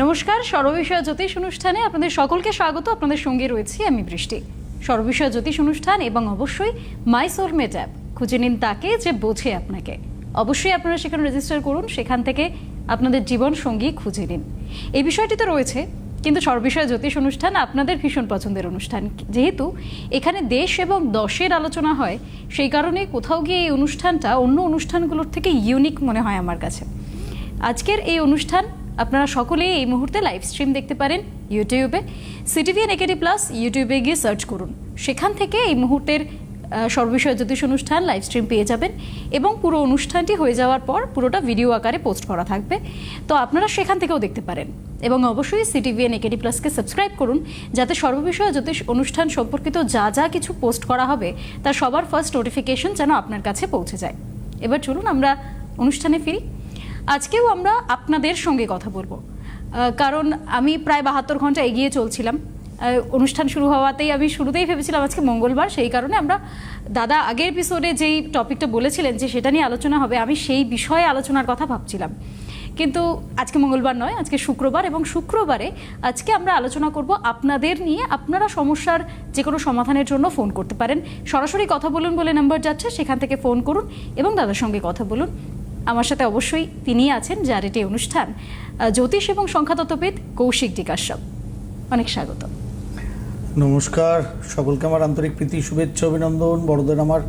নমস্কার, সর্ববিষয় জ্যোতিষ অনুষ্ঠানে আপনাদের সকলকে স্বাগত। আপনাদের সঙ্গে রয়েছি আমি বৃষ্টি। সর্ববিষয় জ্যোতিষ অনুষ্ঠান এবং অবশ্যই মাই সোলমেট অ্যাপ, খুঁজে নিন তাকে যে বোঝে আপনাকে। অবশ্যই আপনারা সেখানে রেজিস্টার করুন, সেখান থেকে আপনাদের জীবন সঙ্গী খুঁজে নিন। এই বিষয়টি তো রয়েছে, কিন্তু সর্ববিষয় জ্যোতিষ অনুষ্ঠান আপনাদের ভীষণ পছন্দের অনুষ্ঠান। যেহেতু এখানে দেশ এবং দশের আলোচনা হয়, সেই কারণে কোথাও গিয়ে এই অনুষ্ঠানটা অন্য অনুষ্ঠানগুলোর থেকে ইউনিক মনে হয় আমার কাছে। আজকের এই অনুষ্ঠান আপনারা সকলেই এই মুহূর্তে লাইভ স্ট্রিম দেখতে পারেন ইউটিউবে। সিটিভিএন একেডি প্লাস ইউটিউবে গিয়ে সার্চ করুন, সেখান থেকে এই মুহূর্তের সর্ববিষয় জ্যোতিষ অনুষ্ঠান লাইভ স্ট্রিম পেয়ে যাবেন এবং পুরো অনুষ্ঠানটি হয়ে যাওয়ার পর পুরোটা ভিডিও আকারে পোস্ট করা থাকবে, তো আপনারা সেখান থেকেও দেখতে পারেন। এবং অবশ্যই সিটিভিএন একেডি প্লাসকে সাবস্ক্রাইব করুন, যাতে সর্ববিষয় জ্যোতিষ অনুষ্ঠান সম্পর্কিত যা যা কিছু পোস্ট করা হবে তার সবার ফার্স্ট নোটিফিকেশন যেন আপনার কাছে পৌঁছে যায়। এবার চলুন আমরা অনুষ্ঠানে ফিরি। আজকেও আমরা আপনাদের সঙ্গে কথা বলবো, কারণ আমি প্রায় 72 ঘন্টা এগিয়ে চলছিলাম। অনুষ্ঠান শুরু হওয়াতেই আমি শুরুতেই ভেবেছিলাম আজকে মঙ্গলবার, সেই কারণে আমরা দাদা আগের এপিসোডে যেই টপিকটা বলেছিলেন যে সেটা নিয়ে আলোচনা হবে, আমি সেই বিষয়ে আলোচনার কথা ভাবছিলাম। কিন্তু আজকে মঙ্গলবার নয়, আজকে শুক্রবার, এবং শুক্রবারে আজকে আমরা আলোচনা করব আপনাদের নিয়ে। আপনারা সমস্যার যে কোনো সমাধানের জন্য ফোন করতে পারেন। সরাসরি কথা বলুন বলে নাম্বার যাচ্ছে, সেখান থেকে ফোন করুন এবং দাদার সঙ্গে কথা বলুন। আমার সাথে অবশ্যই তিনিই আছেন, যার এটি অনুষ্ঠান, জ্যোতিষ এবং সংখ্যাতত্ত্ববিদ কৌশিক ডিকাশ্যপ। অনেক স্বাগত। নমস্কার, সকলকে আমার আন্তরিক প্রীতি, শুভেচ্ছা, অভিনন্দন, বড়দের আমার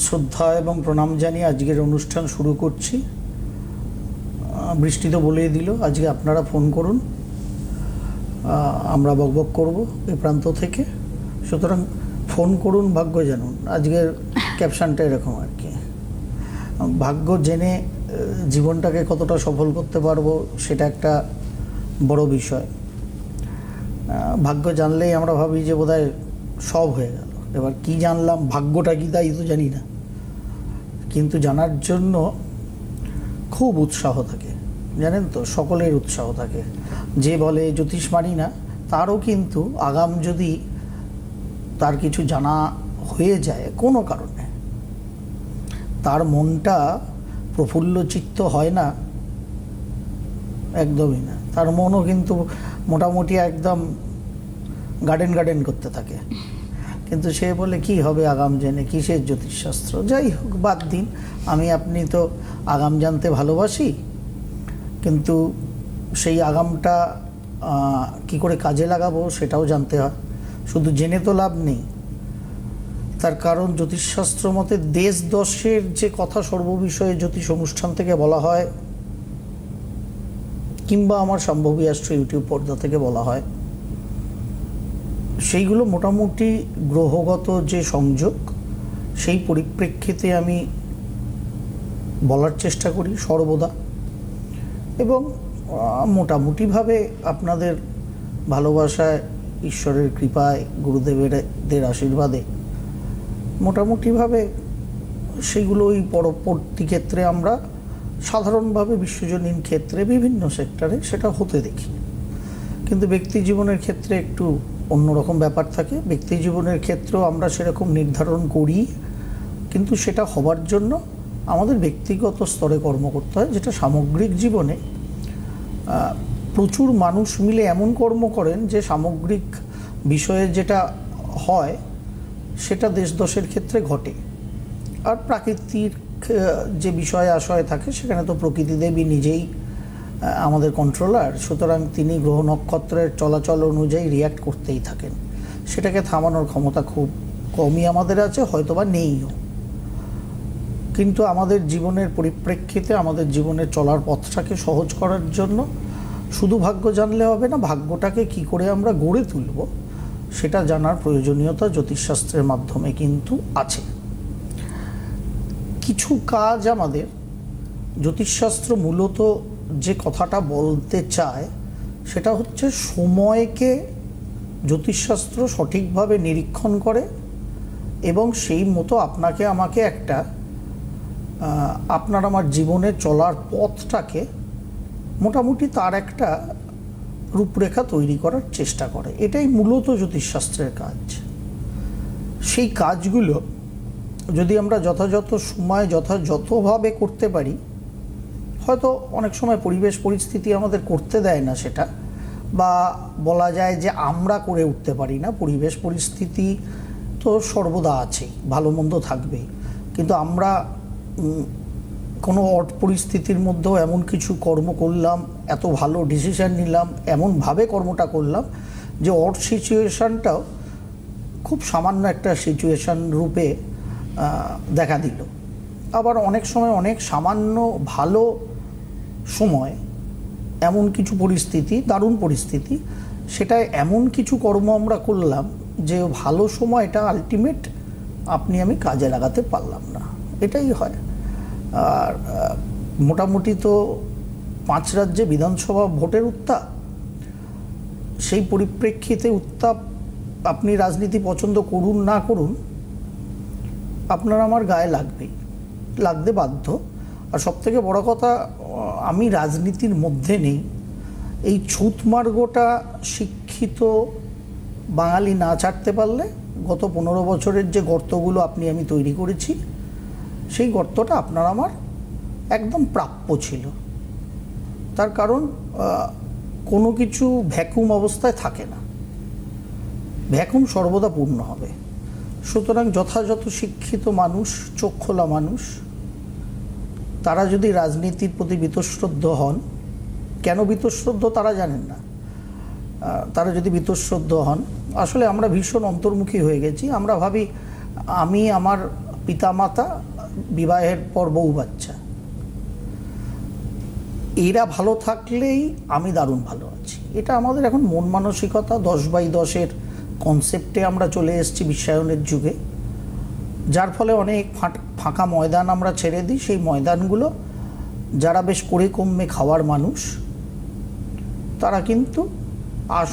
শ্রদ্ধা এবং প্রণাম জানিয়ে আজকের অনুষ্ঠান শুরু করছি। বৃষ্টি তো বলেই দিল, আজকে আপনারা ফোন করুন, আমরা বকবক করব এই প্রান্ত থেকে। সুতরাং ফোন করুন, ভাগ্য জানুন। আজকের ক্যাপশনটা এরকম আর কি, ভাগ্য জেনে জীবনটাকে কতটা সফল করতে পারবো সেটা একটা বড় বিষয়। ভাগ্য জানলেই আমরা ভাবি যে বোধহয় সব হয়ে গেল। এবার কি জানলাম, ভাগ্যটা কি তাই তো জানি না, কিন্তু জানার জন্য খুব উৎসাহ থাকে, জানেন তো, সকলের উৎসাহ থাকে। যে বলে জ্যোতিষ মানি না, তারও কিন্তু আগাম যদি তার কিছু জানা হয়ে যায় কোনো কারণে, তার মনটা প্রফুল্লচিত্ত হয় না, একদমই না। তার মনও কিন্তু মোটামুটি একদম গার্ডেন গার্ডেন করতে থাকে। কিন্তু সে বলে কি হবে আগাম জেনে, কিসের জ্যোতিষশাস্ত্র। যাই হোক, বাদ দিন। আমি আপনি তো আগাম জানতে ভালোবাসি, কিন্তু সেই আগামটা কি করে কাজে লাগাবো সেটাও জানতে হয়। শুধু জেনে তো লাভ নেই, তার কারণ জ্যোতিষশাস্ত্র মতে দেশ দশের যে কথা সর্ববিষয়ে জ্যোতিষ অনুষ্ঠান থেকে বলা হয়, কিংবা আমার সম্ভবী অ্যাস্ট্রো ইউটিউব পর্দা থেকে বলা হয়, সেইগুলো মোটামুটি গ্রহগত যে সংযোগ, সেই পরিপ্রেক্ষিতে আমি বলার চেষ্টা করি সর্বদা। এবং মোটামুটিভাবে আপনাদের ভালোবাসায়, ঈশ্বরের কৃপায়, গুরুদেবের আশীর্বাদে মোটামুটিভাবে সেইগুলো ওই পরবর্তী ক্ষেত্রে আমরা সাধারণভাবে বিশ্বজনীন ক্ষেত্রে বিভিন্ন সেক্টরে সেটা হতে দেখি। কিন্তু ব্যক্তি জীবনের ক্ষেত্রে একটু অন্যরকম ব্যাপার থাকে। ব্যক্তি জীবনের ক্ষেত্রেও আমরা সেরকম নির্ধারণ করি, কিন্তু সেটা হবার জন্য আমাদের ব্যক্তিগত স্তরে কর্ম করতে হয়। যেটা সামগ্রিক জীবনে প্রচুর মানুষ মিলে এমন কর্ম করেন যে সামগ্রিক বিষয়ে যেটা হয় সেটা দেশ দশের ক্ষেত্রে ঘটে। আর প্রাকৃতিক যে বিষয় আশয় থাকে, সেখানে তো প্রকৃতি দেবী নিজেই আমাদের কন্ট্রোলার। সুতরাং তিনি গ্রহ নক্ষত্রের চলাচল অনুযায়ী রিয়্যাক্ট করতেই থাকেন। সেটাকে থামানোর ক্ষমতা খুব কমই আমাদের আছে, হয়তোবা নেইও। কিন্তু আমাদের জীবনের পরিপ্রেক্ষিতে, আমাদের জীবনের চলার পথটাকে সহজ করার জন্য শুধু ভাগ্য জানলে হবে না, ভাগ্যটাকে কি করে আমরা গড়ে তুলব সেটা জানার প্রয়োজনীয়তা জ্যোতিষশাস্ত্রের মাধ্যমে কিন্তু আছে। কিছু কাজ আমাদের জ্যোতিষশাস্ত্র মূলত যে কথাটা বলতে চায় সেটা হচ্ছে সময়কে জ্যোতিষশাস্ত্র সঠিকভাবে নিরীক্ষণ করে এবং সেই মতো আপনাকে আমাকে একটা আপনার আমার জীবনে চলার পথটাকে মোটামুটি তার একটা রূপরেখা তৈরি করার চেষ্টা করে। এটাই মূলত জ্যোতিষশাস্ত্রের কাজ। সেই কাজগুলো যদি আমরা যথাযথ সময় যথাযথভাবে করতে পারি, হয়তো অনেক সময় পরিবেশ পরিস্থিতি আমাদের করতে দেয় না সেটা, বা বলা যায় যে আমরা করে উঠতে পারি না। পরিবেশ পরিস্থিতি তো সর্বদা আছেই, ভালো মন্দ থাকবেই, কিন্তু আমরা কোনো অড পরিস্থিতির মধ্যেও এমন কিছু কর্ম করলাম, এত ভালো ডিসিশন নিলাম, এমনভাবে কর্মটা করলাম যে অড সিচুয়েশানটাও খুব সামান্য একটা সিচুয়েশান রূপে দেখা দিল। আবার অনেক সময় অনেক সামান্য ভালো সময় এমন কিছু পরিস্থিতি, দারুণ পরিস্থিতি, সেটায় এমন কিছু কর্ম আমরা করলাম যে ভালো সময়টা আলটিমেট আপনি আমি কাজে লাগাতে পারলাম না, এটাই হয়। আর মোটামুটি তো 5 রাজ্যে বিধানসভা ভোটের উত্তাপ, সেই পরিপ্রেক্ষিতে উত্তাপ, আপনি রাজনীতি পছন্দ করুন না করুন, আপনার আমার গায়ে লাগতে বাধ্য। আর সবথেকে বড় কথা, আমি রাজনীতির মধ্যে নেই, এই ছুঁতমার্গটা শিক্ষিত বাঙালি না ছাড়তে পারলে গত 15 বছরের যে গর্তগুলো আপনি আমি তৈরি করেছি, সেই গর্তটা আপনার আমার একদম প্রাপ্য ছিল। তার কারণ কোনো কিছু ভ্যাকুম অবস্থায় থাকে না, ভ্যাকুম সর্বদা পূর্ণ হবে। সুতরাং যথাযথ শিক্ষিত মানুষ, চোখ খোলা মানুষ, তারা যদি রাজনীতির প্রতি বীতশ্রদ্ধ হন, কেন বীতশ্রদ্ধ তারা জানেন না, তারা যদি বীতশ্রদ্ধ হন, আসলে আমরা ভীষণ অন্তর্মুখী হয়ে গেছি। আমরা ভাবি আমি আমার পিতামাতা, বিবাহের পর বউ বাচ্চা, এরা ভালো থাকলেই আমি দারুণ ভালো আছি। এটা আমাদের এখন মন মানসিকতা, 10/10-এর কনসেপ্টে আমরা চলে এসেছি বিশ্বায়নের যুগে, যার ফলে অনেক ফাঁকা ময়দান আমরা ছেড়ে দিই। সেই ময়দানগুলো যারা বেশ করে কমে খাওয়ার মানুষ, তারা কিন্তু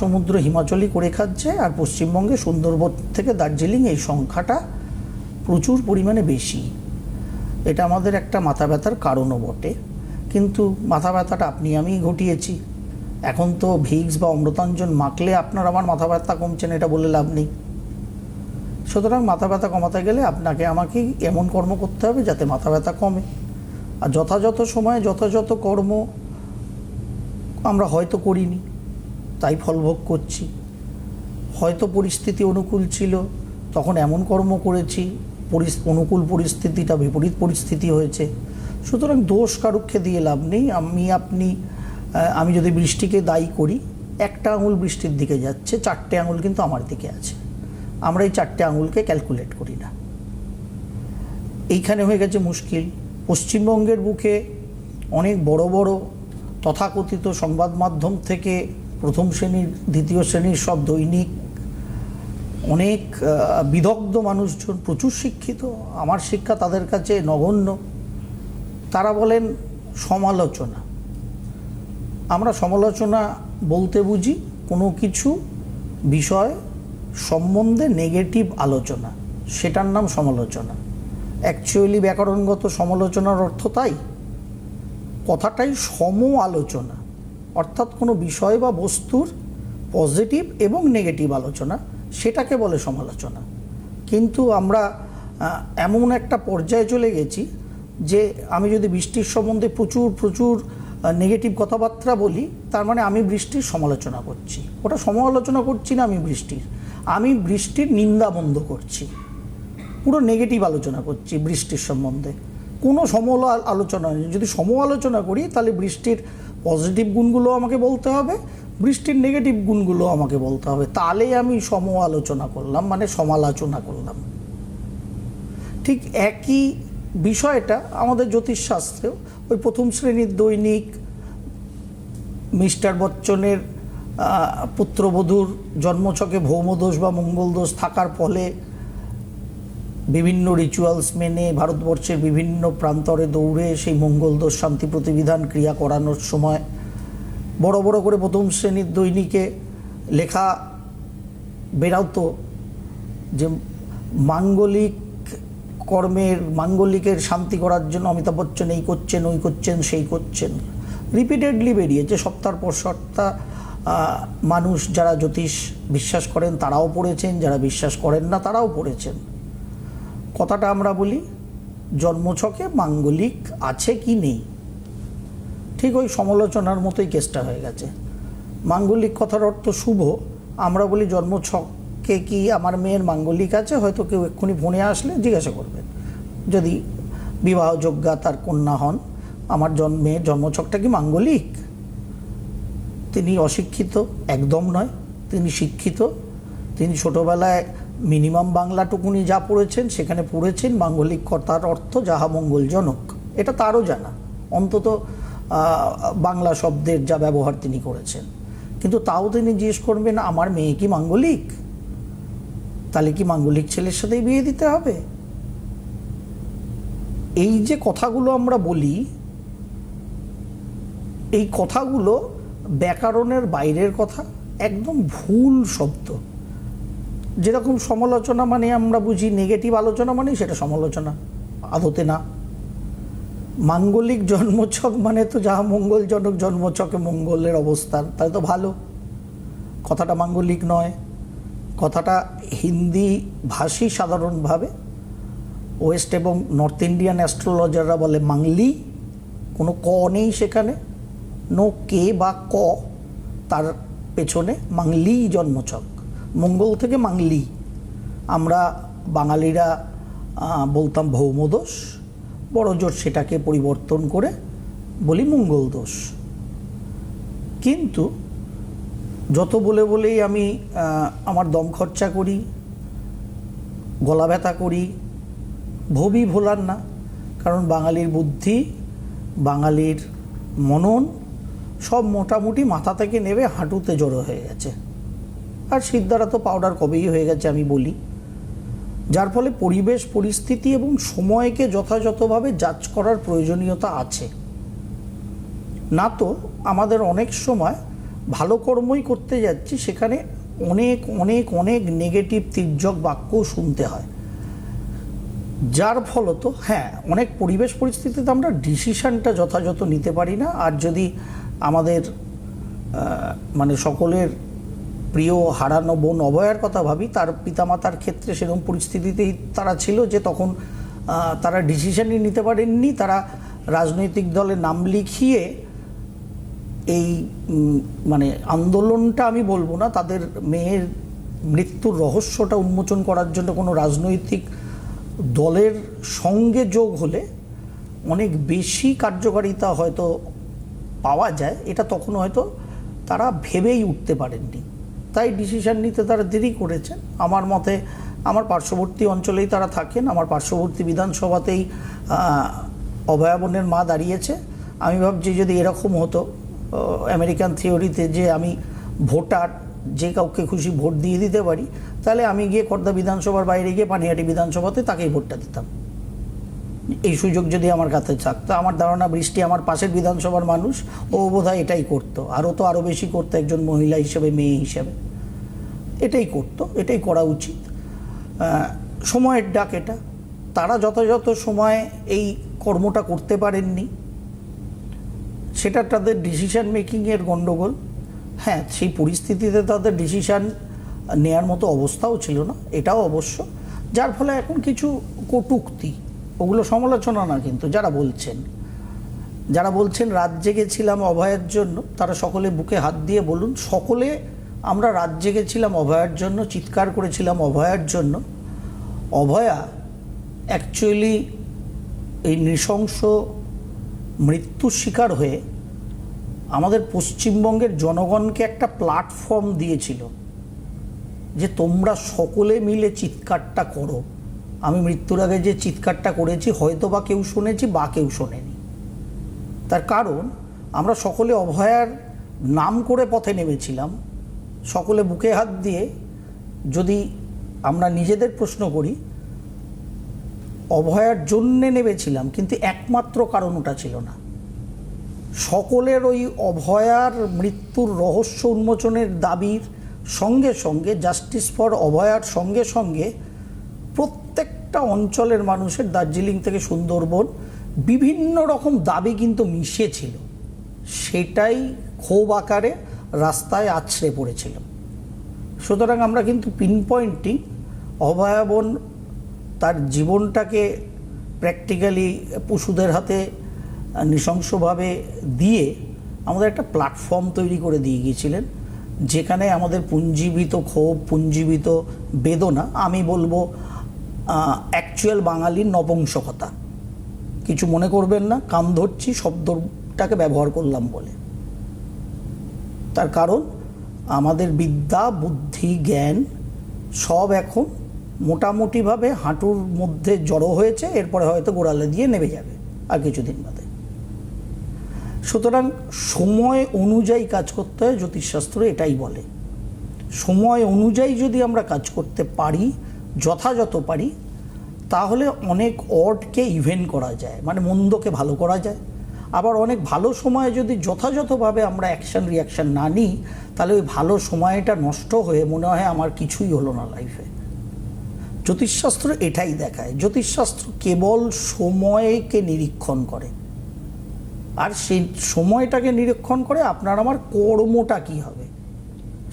সমুদ্র হিমাচলই করে খাচ্ছে। আর পশ্চিমবঙ্গে সুন্দরবন থেকে দার্জিলিং এই সংখ্যাটা প্রচুর পরিমাণে বেশি। এটা আমাদের একটা মাথা ব্যথার কারণও বটে, কিন্তু মাথা ব্যথাটা আপনি আমিই ঘটিয়েছি। এখন তো ভিক্স বা অমৃতাঞ্জন মাখলে আপনার আমার মাথা ব্যথা কমছে না, এটা বলে লাভ নেই। সুতরাং মাথা ব্যথা কমাতে গেলে আপনাকে আমাকে এমন কর্ম করতে হবে যাতে মাথা ব্যথা কমে। আর যথাযথ সময়ে যথাযথ কর্ম আমরা হয়তো করিনি, তাই ফলভোগ করছি। হয়তো পরিস্থিতি অনুকূল ছিল, তখন এমন কর্ম করেছি, অনুকূল পরিস্থিতিটা বিপরীত পরিস্থিতি হয়েছে। সুতরাং দোষ কারুক্ষে দিয়ে লাভ নেই। আমি যদি বৃষ্টিকে দায়ী করি, একটা আঙুল বৃষ্টির দিকে যাচ্ছে, 4টে আঙুল কিন্তু আমার দিকে আছে। আমরা এই 4টে আঙুলকে ক্যালকুলেট করি না, এইখানে হয়ে গেছে মুশকিল। পশ্চিমবঙ্গের বুকে অনেক বড় বড় তথাকথিত সংবাদ মাধ্যম থেকে প্রথম শ্রেণীর, দ্বিতীয় শ্রেণীর সব দৈনিক, অনেক বিদগ্ধ মানুষজন, প্রচুর শিক্ষিত, আমার শিক্ষা তাদের কাছে নগণ্য, তারা বলেন সমালোচনা। আমরা সমালোচনা বলতে বুঝি কোনো কিছু বিষয় সম্বন্ধে নেগেটিভ আলোচনা, সেটার নাম সমালোচনা। অ্যাকচুয়ালি ব্যাকরণগত সমালোচনার অর্থ তাই, কথাটাই সম আলোচনা, অর্থাৎ কোনো বিষয় বা বস্তুর পজিটিভ এবং নেগেটিভ আলোচনা, সেটাকে বলে সমালোচনা। কিন্তু আমরা এমন একটা পর্যায়ে চলে গেছি যে আমি যদি বৃষ্টির সম্বন্ধে প্রচুর নেগেটিভ কথাবার্তা বলি, তার মানে আমি বৃষ্টির সমালোচনা করছি। ওটা সমালোচনা করছি না, আমি বৃষ্টির নিন্দা বন্ধ করছি, পুরো নেগেটিভ আলোচনা করছি বৃষ্টির সম্বন্ধে। কোনো আলোচনা নেই। যদি আলোচনা করি, তাহলে বৃষ্টির পজিটিভ গুণগুলো আমাকে বলতে হবে, বৃষ্টির নেগেটিভ গুণগুলো আমাকে বলতে হবে, তাহলেই আমি আলোচনা করলাম, মানে সমালোচনা করলাম। ঠিক একই বিষয়টা আমাদের জ্যোতিষশাস্ত্রেও, ওই প্রথম শ্রেণীর দৈনিক মিস্টার বচ্চনের পুত্রবধূর জন্মছকে ভৌমদোষ বা মঙ্গলদোষ থাকার ফলে বিভিন্ন রিচুয়ালস মেনে ভারতবর্ষের বিভিন্ন প্রান্তরে দৌড়ে সেই মঙ্গলদোষ শান্তি প্রতিবিধান ক্রিয়া করানোর সময় বড় বড় করে প্রথম শ্রেণীর দৈনিকে লেখা বেরাতো যে মাঙ্গলিকের শান্তি করার জন্য অমিতাভ বচ্চন এই করছেন, ওই করছেন, সেই করছেন। রিপিটেডলি বেরিয়েছে, সপ্তাহের পর সপ্তাহ। মানুষ যারা জ্যোতিষ বিশ্বাস করেন তারাও পড়েছেন, যারা বিশ্বাস করেন না তারাও পড়েছেন। কথাটা আমরা বলি জন্মছকে মাঙ্গলিক আছে কি নেই, ঠিক ওই সমালোচনার মতোই কেসটা হয়ে গেছে। মাঙ্গলিক কথার অর্থ শুভ, আমরা বলি জন্মছকে কি আমার মেয়ের মাঙ্গলিক আছে, হয়তো কেউ এক্ষুনি ফোনে আসলে জিজ্ঞাসা করবেন, যদি বিবাহযোগ্যা তার কন্যা হন, আমার মেয়ের জন্মছকটা কি মাঙ্গলিক? তিনি অশিক্ষিত একদম নয়, তিনি শিক্ষিত। তিনি ছোটবেলায় মিনিমাম বাংলাটুকুনি যা পড়েছেন সেখানে পড়েছেন মাঙ্গলিক কথার অর্থ যাহা মঙ্গলজনক, এটা তারও জানা, অন্তত বাংলা শব্দের যা ব্যবহার তিনি করেছেন। কিন্তু তাও তিনি জিজ্ঞেস করবেন আমার মেয়ে কি মাঙ্গলিক? তাহলে কি মাঙ্গলিক ছেলের সাথেই বিয়ে দিতে হবে? এই যে কথাগুলো আমরা বলি, এই কথাগুলো ব্যাকরণের বাইরের কথা, একদম ভুল শব্দ। যেরকম সমালোচনা মানে আমরা বুঝি নেগেটিভ আলোচনা মানে সেটা সমালোচনা, আদতে না। মাঙ্গলিক জন্মছক মানে তো যাহা মঙ্গলজনক, জন্মছকে মঙ্গলের অবস্থান, তাহলে তো ভালো। কথাটা মাঙ্গলিক নয়, কথাটা হিন্দি ভাষী সাধারণভাবে, ওয়েস্ট এবং নর্থ ইন্ডিয়ান অ্যাস্ট্রোলজাররা বলে মাংলি, কোনো ক নেই সেখানে, নো কে বা ক, তার পেছনে মাংলি জন্মছক, মঙ্গল থেকে মাংলি। আমরা বাঙালিরা বলতাম ভৌমদোষ, বড় জোর সেটাকে পরিবর্তন করে বলি মঙ্গল দোষ। কিন্তু যত বলেই আমি আমার দম খরচা করি, গলা ব্যথা করি, ভবি ভোলার না, কারণ বাঙালির বুদ্ধি, বাঙালির মনন সব মোটামুটি মাথা থেকে নেবে হাঁটুতে জড়ো হয়ে গেছে, আর সিদ্ধারা তো পাউডার কবেই হয়ে গেছে আমি বলি। যার ফলে পরিবেশ পরিস্থিতি এবং সময়কে যথাযথভাবে জাজ করার প্রয়োজনীয়তা আছে। না তো আমাদের অনেক সময় ভালো কর্মই করতে যাচ্ছি, সেখানে অনেক অনেক অনেক নেগেটিভ তির্যক বাক্য শুনতে হয়, যার ফলত অনেক পরিবেশ পরিস্থিতিতে আমরা ডিসিশনটা যথাযথ নিতে পারি না। আর যদি আমাদের মানে সকলের প্রিয় হারানো বোন অভয়ার কথা ভাবি, তার পিতামাতার ক্ষেত্রে সেরকম পরিস্থিতিতেই তারা ছিল যে তখন তারা ডিসিশনই নিতে পারেননি। তারা রাজনৈতিক দলে নাম লিখিয়ে এই মানে আন্দোলনটা আমি বলবো না, তাদের মেয়ের মৃত্যুর রহস্যটা উন্মোচন করার জন্য কোনো রাজনৈতিক দলের সঙ্গে যোগ হলে অনেক বেশি কার্যকারিতা হয়তো পাওয়া যায়, এটা তখন হয়তো তারা ভেবেই উঠতে পারেননি, তাই ডিসিশন নিতে তারা দেরি করেছেন। আমার মতে আমার পার্শ্ববর্তী অঞ্চলেই তারা থাকেন, আমার পার্শ্ববর্তী বিধানসভাতেই অভয়া বোনের মা দাঁড়িয়েছে। আমি ভাবছি যদি এরকম হতো আমেরিকান থিওরিতে, যে আমি ভোটার, যে কাউকে খুশি ভোট দিয়ে দিতে পারি, তাহলে আমি গিয়ে খর্দা বিধানসভার বাইরে গিয়ে পানিহাটি বিধানসভাতে তাকেই ভোটটা দিতাম। এই সুযোগ যদি আমার কাছে থাকতো, আমার ধারণা বৃষ্টি আমার পাশের বিধানসভার মানুষ, ও বোধহয় এটাই করতো, আরও বেশি করতো একজন মহিলা হিসেবে, মেয়ে হিসেবে এটাই করতো, এটাই করা উচিত। সময়ের ডাক এটা, তারা যথাযথ সময়ে এই কর্মটা করতে পারেননি, সেটা তাদের ডিসিশন মেকিংয়ের গণ্ডগোল। সেই পরিস্থিতিতে তাদের ডিসিশান নেয়ার মতো অবস্থাও ছিল না, এটাও অবশ্য, যার ফলে এখন কিছু কটূক্তি, ওগুলো সমালোচনা না, কিন্তু যারা বলছেন রাত জেগেছিলাম অভয়ের জন্য, তারা সকলে বুকে হাত দিয়ে বলুন, সকলে আমরা রাত জেগেছিলাম অভয়ের জন্য, চিৎকার করেছিলাম অভয়ার জন্য। অভয়া অ্যাকচুয়ালি এই নৃশংস মৃত্যুর শিকার হয়ে আমাদের পশ্চিমবঙ্গের জনগণকে একটা প্ল্যাটফর্ম দিয়েছিল যে তোমরা সকলে মিলে চিৎকারটা করো। আমি মৃত্যুর আগে যে চিৎকারটা করেছি হয়তো বা কেউ শুনেছি বা কেউ শোনেনি, তার কারণ আমরা সকলে অভয়ার নাম করে পথে নেমেছিলাম, সকলে বুকে হাত দিয়ে। যদি আমরা নিজেদের প্রশ্ন করি, অভয়ার জন্যে নেমেছিলাম, কিন্তু একমাত্র কারণ ওটা ছিল না। সকলের ওই অভয়ার মৃত্যুর রহস্য উন্মোচনের দাবির সঙ্গে সঙ্গে, জাস্টিস ফর অভয়ার সঙ্গে সঙ্গে প্রত্যেকটা অঞ্চলের মানুষের, দার্জিলিং থেকে সুন্দরবন, বিভিন্ন রকম দাবি কিন্তু মিশেছিল, সেটাই ক্ষোভ আকারে রাস্তায় আছড়ে পড়েছিল। সুতরাং আমরা কিন্তু পিনপয়েন্টিং অভয়া বোন তার জীবনটাকে প্র্যাকটিক্যালি পশুদের হাতে নৃশংসভাবে দিয়ে আমাদের একটা প্ল্যাটফর্ম তৈরি করে দিয়ে গিয়েছিলেন, যেখানে আমাদের পুঞ্জীবিত ক্ষোভ, পুঞ্জীবিত বেদনা, আমি বলবো অ্যাকচুয়াল বাঙালির নপুংসকতা, কিছু মনে করবেন না, কান ধরছি শব্দটাকে ব্যবহার করলাম বলে। তার কারণ আমাদের বিদ্যা, বুদ্ধি, জ্ঞান সব এখন মোটামুটিভাবে হাঁটুর মধ্যে জড়ো হয়েছে, এরপরে হয়তো গোড়ালে দিয়ে নেমে যাবে আর কিছুদিন বাদে। সুতরাং সময় অনুযায়ী কাজ করতে হয়, জ্যোতিষশাস্ত্র এটাই বলে। সময় অনুযায়ী যদি আমরা কাজ করতে পারি, যথাযথ পারি, তাহলে অনেক অডকে ইভেন করা যায়, মানে মন্দকে ভালো করা যায়। আবার অনেক ভালো সময়ে যদি যথাযথভাবে আমরা অ্যাকশন রিয়াকশান না নিই, তাহলে ওই ভালো সময়টা নষ্ট হয়ে মনে হয় আমার কিছুই হলো না লাইফে। জ্যোতিষশাস্ত্র এটাই দেখায়। জ্যোতিষশাস্ত্র কেবল সময়কে নিরীক্ষণ করে, আর সেই সময়টাকে নিরীক্ষণ করে আপনার আমার কর্মটা কী হবে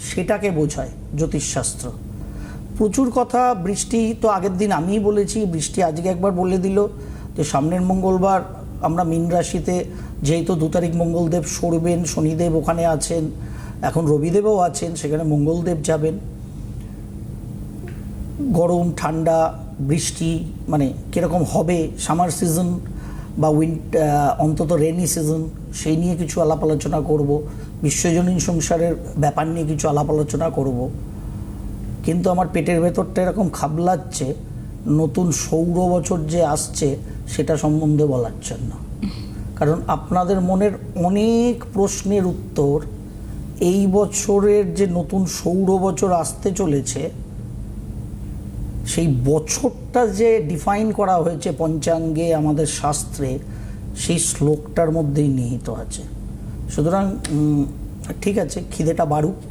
সেটাকে বোঝায় জ্যোতিষশাস্ত্র। প্রচুর কথা বৃষ্টি তো আগের দিন আমিই বলেছি, বৃষ্টি আজকে একবার বলে দিল যে সামনের মঙ্গলবার আমরা মীন রাশিতে, যেহেতু 2 তারিখ মঙ্গলদেব সরবেন, শনিদেব ওখানে আছেন, এখন রবিদেবও আছেন, সেখানে মঙ্গলদেব যাবেন। গরম, ঠান্ডা, বৃষ্টি মানে কীরকম হবে, সামার সিজন বা অন্তত রেনি সিজন, সেই নিয়ে কিছু আলাপ আলোচনা করব। বিশ্বজনীন সংসারের ব্যাপার নিয়ে কিছু আলাপ আলোচনা করব। কিন্তু আমার পেটের ভেতরটা এরকম খাবলাচ্ছে, নতুন সৌর বছর যে আসছে সেটা সম্বন্ধে বলার জন্য। কারণ আপনাদের মনের অনেক প্রশ্নের উত্তর এই বছরের যে নতুন সৌর বছর আসতে চলেছে, সেই বছরটা যে ডিফাইন করা হয়েছে পঞ্চাঙ্গে, আমাদের শাস্ত্রে, সেই শ্লোকটার মধ্যেই নিহিত আছে। সুতরাং ঠিক আছে, খিদেটা বাড়ুক,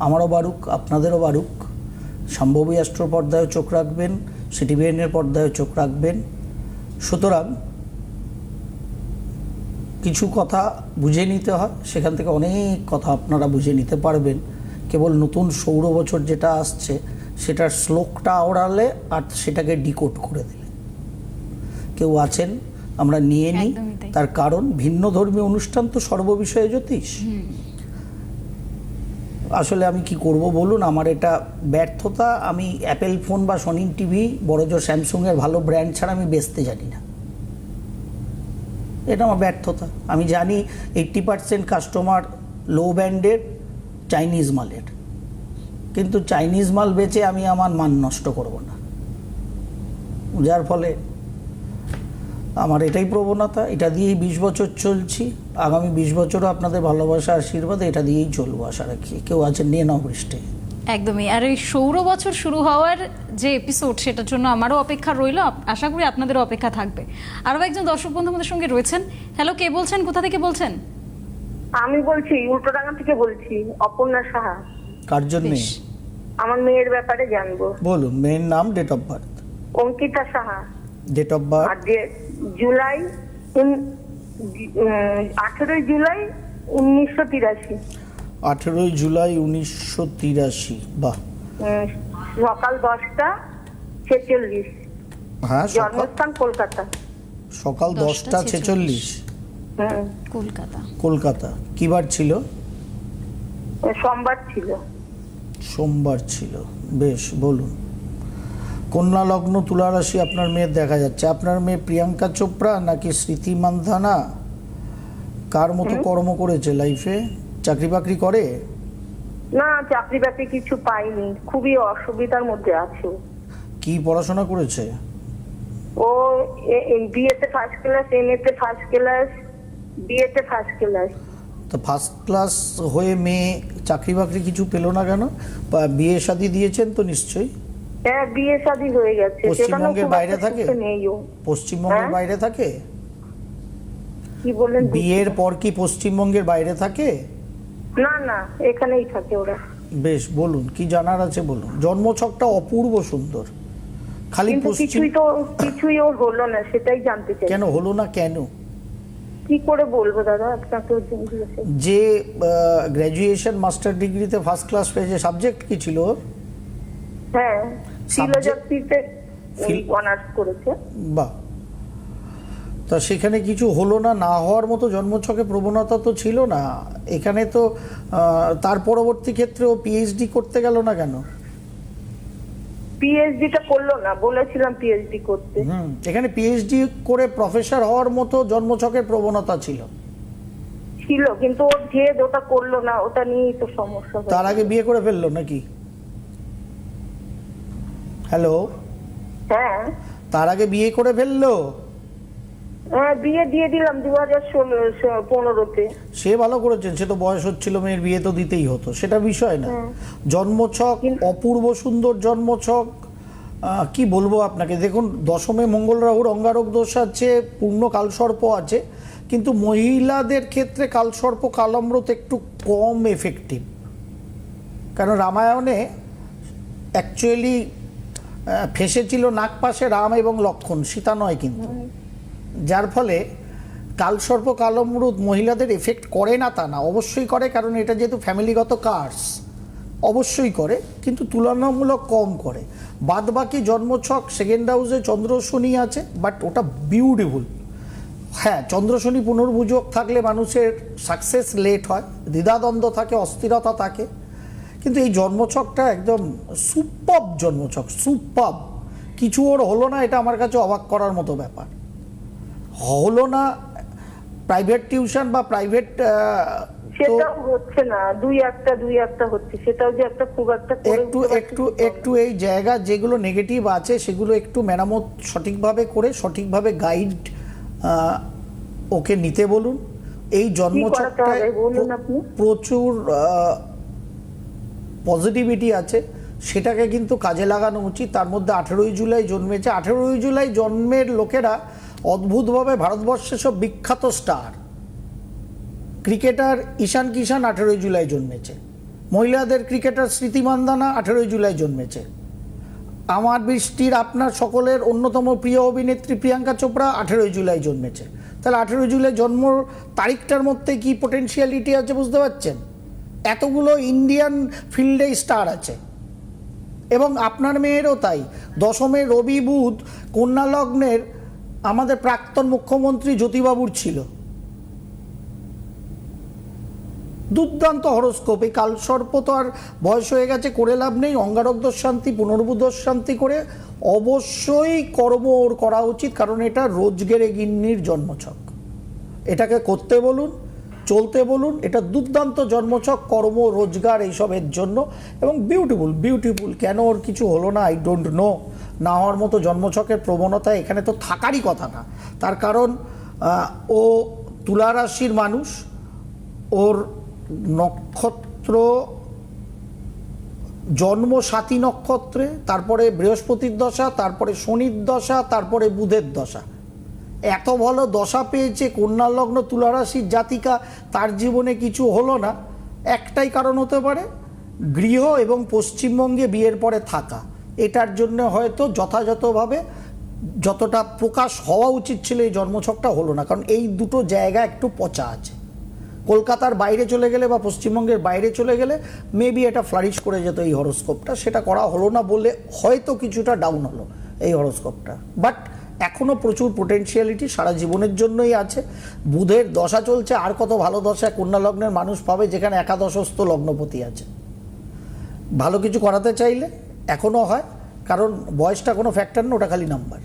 আমারও বাড়ুক, আপনাদেরও বাড়ুক। সম্ভবী অ্যাস্ট্রো পর্দায় চোখ রাখবেন, সিটিভিএনের পর্দায় চোখ রাখবেন। সুতরাং কিছু কথা বুঝে নিতে হয়, সেখান থেকে অনেক কথা আপনারা বুঝে নিতে পারবেন কেবল নতুন সৌর বছর যেটা আসছে সেটার শ্লোকটা আওড়ালে আর সেটাকে ডিকোড করে দিলে। কেউ আছেন, আমরা নিয়ে নিই। তার কারণ ভিন্ন ধর্মীয় অনুষ্ঠান তো সর্ববিষয়ে জ্যোতিষ। আসলে আমি কি করব বলুন, আমার এটা ব্যর্থতা। আমি অ্যাপেল ফোন বা সনি টিভি, বড়জোর স্যামসুংয়ের ভালো ব্র্যান্ড ছাড়া আমি বেচতে জানি না, এটা আমার ব্যর্থতা। আমি জানি 80% কাস্টমার লো ব্র্যান্ডের, চাইনিজ মালের, কিন্তু চাইনিজ মাল বেচে আমি আমার মান নষ্ট করব না। যার ফলে আমার এটাই প্রবণতা, এটা দিয়েই 20 বছর চলছি, আগামী 20 বছরও আপনাদের ভালোবাসা, আশীর্বাদ এটা দিয়েই চলবো আশা রাখি। কেউ আছেন, নিয়ে নাও বৃষ্টি। একদমই। আর এই সৌর বছর শুরু হওয়ার যে এপিসোড, সেটার জন্য আমারও অপেক্ষা রইল, আশা করি আপনাদেরও অপেক্ষা থাকবে। আরও একজন দর্শক বন্ধু আমাদের সঙ্গে রয়েছেন। হ্যালো, কে বলছেন, কোথা থেকে বলছেন? আমি বলছি উল্টোডাঙ্গা থেকে বলছি, অপর্ণা সাহা। কার জন্য? আমার মেয়ের ব্যাপারে জানবো। বলুন, মেয়ের নাম, date of birth. Ankita Saha. Date of birth? আর জুলাই 18 জুলাই 1983। 18 জুলাই 1983। বাহ। সকাল 10টা 46। হ্যাঁ, জন্মস্থান কলকাতা। সকাল 10টা 46। কলকাতা। কলকাতা। কি বার ছিল? সোমবার ছিল। সোমবার ছিল, বেশ। বলুন। কন্যা লগ্ন, তুলা রাশি আপনার মেয়ের দেখা যাচ্ছে। আপনার মেয়ে প্রিয়াঙ্কা চোপড়া নাকি স্মৃতি মান্ধানা? কার মতো কর্ম করেছে লাইফে? চাকরি বাকরি করে? না, চাকরি বাকরি কিছু পাইনি, খুবই অসুবিধার মধ্যে আছে। কি পড়াশোনা করেছে? ও বিএতে ফার্স্ট ক্লাস, এমএতে ফার্স্ট ক্লাস, বিএতে ফার্স্ট ক্লাস। তো ফার্স্ট ক্লাস হয়ে মেয়ে চাকরি বাকরি কিছু পেলো না কেন? বা বিয়ে শাদী দিয়েছেন তো নিশ্চয়ই? হ্যাঁ, বিয়ে শাদী হয়ে গেছে। পশ্চিমবঙ্গের বাইরে থাকে? পশ্চিমবঙ্গের বাইরে থাকে? কি বলেন? বিয়ের পর কি পশ্চিমবঙ্গের বাইরে থাকে? না না, এখানেই থাকে ওরা। বেশ, বলুন কি জানার আছে বলুন। জন্মছকটা অপূর্ব সুন্দর, খালি কিছুই ওর হলো না, সেটাই জানতে চাই। কেন হলো না? কেন কি করে বলবো দাদা আপনাকে? যে গ্র্যাজুয়েশন মাস্টার ডিগ্রিতে ফার্স্ট ক্লাস পেয়েছে, সাবজেক্ট কি ছিল? হ্যাঁ, ফিলোসফিতে অনার্স করেছে। বাহ। তা সেখানে কিছু হলো না, না হওয়ার মতো জন্মছকে প্রবণতা তো ছিল না এখানে তো। তার পরবর্তী ক্ষেত্রেও পিএইচডি করতে গেল না কেন? পিএইচডিটা করলো না, বলেছিলাম পিএইচডি করতে। এখানে পিএইচডি করে প্রফেসর হওয়ার মতো জন্মছকের প্রবণতা ছিল, কিন্তু ওর জেদ ওটা করলো না, ওটা নিয়েই তো সমস্যা হয়েছে। তার আগে বিয়ে করে ফেললো নাকি? হ্যালো, হ্যাঁ তার আগে বিয়ে করে ফেললো? হ্যাঁ, বিয়ে দিয়ে দিলাম 2015-তে। সে ভালো করেছেন, সে তো বয়স হচ্ছিল, মেয়ের বিয়ে তো দিতেই হতো, সেটা বিষয় না। জন্মছক অপূর্ব সুন্দর জন্মছক, কি বলবো আপনাকে। দেখুন, দশমে মঙ্গল রাহুর অঙ্গারক দোষ আছে, পূর্ণ কালসর্প আছে, কিন্তু মহিলাদের ক্ষেত্রে কালসর্প কালামৃত একটু কম এফেক্টিভ। কারণ রামায়ণে অ্যাকচুয়ালি ফেসেছিল নাগপাশে রাম এবং লক্ষ্মণ, সীতা নয় কিন্তু। যার ফলে কালসর্প কালমরুদ মহিলাদের এফেক্ট করে না তা না, অবশ্যই করে, কারণ এটা যেহেতু ফ্যামিলিগত কার্স অবশ্যই করে, কিন্তু তুলনামূলক কম করে। বাদবাকি জন্মছক সেকেন্ড হাউসে চন্দ্র শনি আছে, বাট ওটা বিউটিফুল। হ্যাঁ, চন্দ্র শনি পুনর্বুজক থাকলে মানুষের সাকসেস লেট হয়, দ্বিধাদ্বন্দ্ব থাকে, অস্থিরতা থাকে, কিন্তু এই জন্মছকটা একদম সুপার জন্মছক, সুপার। কিছু ওর হলো না, এটা আমার কাছে অবাক করার মতো ব্যাপার। হলো না প্রাইভেট টিউশন বা প্রাইভেট, সেটাও হচ্ছে না, দুই একটা হচ্ছে, সেটাও যে একটা খুব একটা একটু এই জায়গা যেগুলো নেগেটিভ আছে সেগুলো একটু মেরামত সঠিকভাবে করে সঠিকভাবে গাইড ওকে নিতে বলুন। এই জন্মছকটায় প্রচুর পজিটিভিটি আছে, সেটাকে কিন্তু কাজে লাগানো উচিত। তার মধ্যে 18ই জুলাই জন্মেছে, 18ই জুলাই জন্মের লোকেরা অদ্ভুতভাবে ভারতবর্ষের সব বিখ্যাত স্টার ক্রিকেটার ঈশান কিষান 18ই জুলাই জন্মেছে, মহিলাদের ক্রিকেটার স্মৃতি মান্দানা 18ই জুলাই জন্মেছে, আমার বৃষ্টির আপনার সকলের অন্যতম প্রিয় অভিনেত্রী প্রিয়াঙ্কা চোপড়া 18ই জুলাই জন্মেছে। তাহলে 18ই জুলাই জন্ম তারিখটার মধ্যে কি পোটেনশিয়ালিটি আছে বুঝতে পারছেন? এতগুলো ইন্ডিয়ান ফিল্ডে স্টার আছে, এবং আপনার মেয়েরও তাই। দশমে রবি বুধ কন্যা লগ্নের আমাদের প্রাক্তন মুখ্যমন্ত্রী জ্যোতিবাবুর ছিল। দুর্দান্ত হরস্কোপ। এই কালসর্প তো আর বয়স হয়ে গেছে, করে লাভ নেই। অঙ্গারক দোষ শান্তি, পুনর্বুদোষ শান্তি করে অবশ্যই কর্ম ওর করা উচিত, কারণ এটা রোজগেরে গিন্নির জন্মছক। এটাকে করতে বলুন, চলতে বলুন। এটা দুর্দান্ত জন্মছক, কর্ম রোজগার এইসবের জন্য, এবং বিউটিফুল। কেন ওর কিছু হলো না আই ডোন্ট নো। না হওয়ার মতো জন্মছকের প্রবণতা এখানে তো থাকারই কথা না। তার কারণ ও তুলা রাশির মানুষ, ওর নক্ষত্র জন্ম সাতী নক্ষত্রে, তারপরে বৃহস্পতির দশা, তারপরে শনির দশা, তারপরে বুধের দশা। এত ভালো দশা পেয়েছে কন্যা লগ্ন তুলা রাশির জাতিকা, তার জীবনে কিছু হলো না। একটাই কারণ হতে পারে, গৃহ এবং পশ্চিমবঙ্গে বিয়ের পরে থাকা। এটার জন্য হয়তো যথাযথভাবে যতটা প্রকাশ হওয়া উচিত ছিল এই জন্মছকটা হলো না, কারণ এই দুটো জায়গা একটু পচা আছে। কলকাতার বাইরে চলে গেলে বা পশ্চিমবঙ্গের বাইরে চলে গেলে মেবি এটা ফ্লারিশ করে যেত এই হরোস্কোপটা, সেটা করা হলো না বলে হয়তো কিছুটা ডাউন হলো এই হরোস্কোপটা। বাট এখনও প্রচুর পোটেনশিয়ালিটি সারা জীবনের জন্যই আছে। বুধের দশা চলছে, আর কত ভালো দশা কন্যা লগ্নের মানুষ পাবে যেখানে একাদশস্থ লগ্নপতি আছে। ভালো কিছু করাতে চাইলে এখনও হয়, কারণ বয়সটা কোনো ফ্যাক্টর না, ওটা খালি নাম্বার।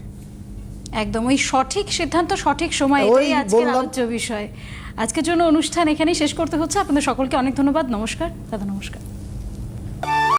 একদম ওই সঠিক সিদ্ধান্ত সঠিক সময়, এটাই আজকের আলোচ্য বিষয়। আজকের জন্য অনুষ্ঠান এখানেই শেষ করতে হচ্ছে। আপনাদের সকলকে অনেক ধন্যবাদ। নমস্কার দাদা। নমস্কার।